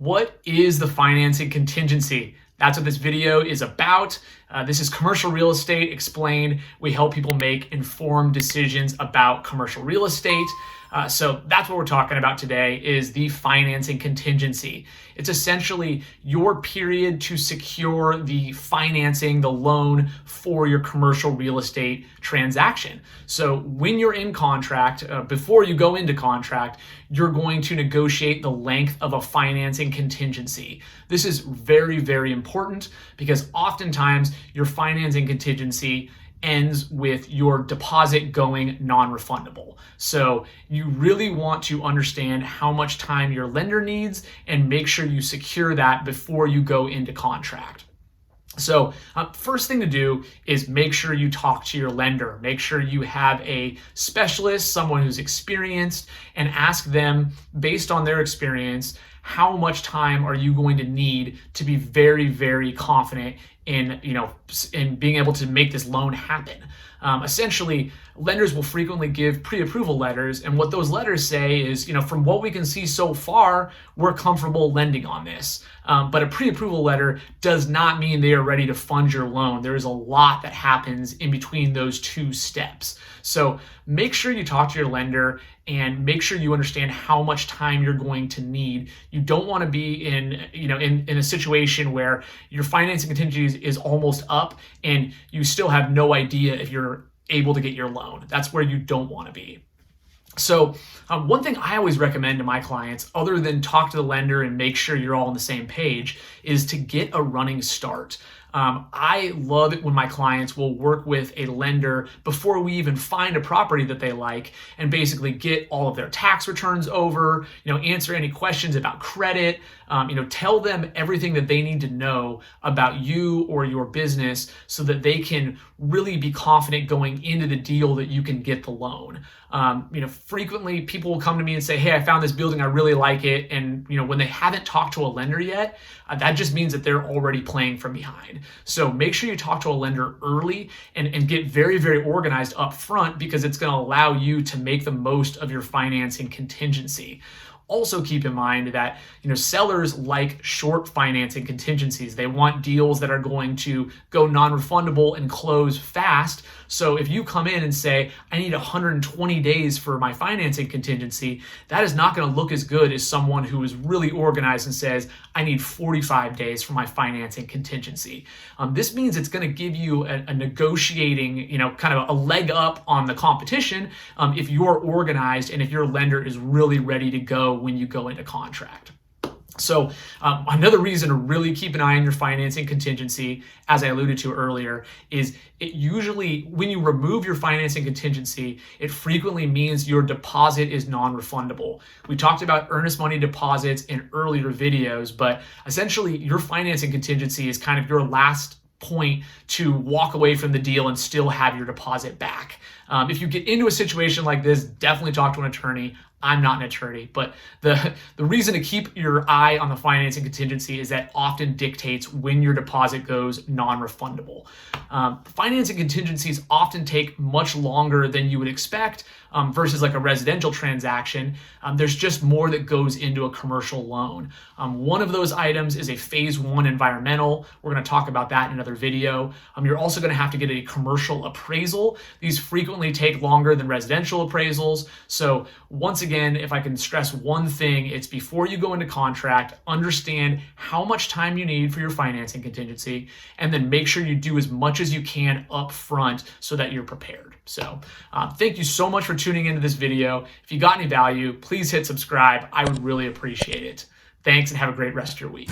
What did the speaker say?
What is the financing contingency? That's what this video is about. This is commercial real estate explained. We help people make informed decisions about commercial real estate. So that's what we're talking about today is the financing contingency. It's essentially your period to secure the financing, the loan for your commercial real estate transaction. So when you're in contract, before you go into contract, you're going to negotiate the length of a financing contingency. This is very, very important because oftentimes your financing contingency ends with your deposit going non-refundable. So you really want to understand how much time your lender needs and make sure you secure that before you go into contract. So first thing to do is make sure you talk to your lender. Make sure you have a specialist, someone who's experienced, and ask them based on their experience, how much time are you going to need to be very, very confident in being able to make this loan happen. Essentially, lenders will frequently give pre-approval letters, and what those letters say is, from what we can see so far, we're comfortable lending on this. But a pre-approval letter does not mean they are ready to fund your loan. There is a lot that happens in between those two steps. So make sure you talk to your lender and make sure you understand how much time you're going to need. You don't want to be in a situation where your financing contingency is almost up and you still have no idea if you're able to get your loan. That's where you don't want to be. So one thing I always recommend to my clients, other than talk to the lender and make sure you're all on the same page, is to get a running start. I love it when my clients will work with a lender before we even find a property that they like and basically get all of their tax returns over, answer any questions about credit, tell them everything that they need to know about you or your business so that they can really be confident going into the deal that you can get the loan. Frequently people will come to me and say, hey, I found this building, I really like it. And when they haven't talked to a lender yet, that just means that they're already playing from behind. So make sure you talk to a lender early and get very, very organized up front because it's going to allow you to make the most of your financing contingency. Also keep in mind that sellers like short financing contingencies. They want deals that are going to go non-refundable and close fast. So if you come in and say, I need 120 days for my financing contingency, that is not going to look as good as someone who is really organized and says, I need 45 days for my financing contingency. This means it's going to give you a negotiating, kind of a leg up on the competition if you're organized and if your lender is really ready to go when you go into contract. So another reason to really keep an eye on your financing contingency, as I alluded to earlier, is it usually, when you remove your financing contingency, it frequently means your deposit is non-refundable. We talked about earnest money deposits in earlier videos, but essentially your financing contingency is kind of your last point to walk away from the deal and still have your deposit back. If you get into a situation like this, definitely talk to an attorney. I'm not an attorney, but the reason to keep your eye on the financing contingency is that often dictates when your deposit goes non-refundable. Financing contingencies often take much longer than you would expect versus like a residential transaction. There's just more that goes into a commercial loan. One of those items is a phase 1 environmental. We're going to talk about that in another video. You're also going to have to get a commercial appraisal. These frequently take longer than residential appraisals. So once again, if I can stress one thing, it's before you go into contract, understand how much time you need for your financing contingency, and then make sure you do as much as you can up front so that you're prepared. So thank you so much for tuning into this video. If you got any value, please hit subscribe. I would really appreciate it. Thanks and have a great rest of your week.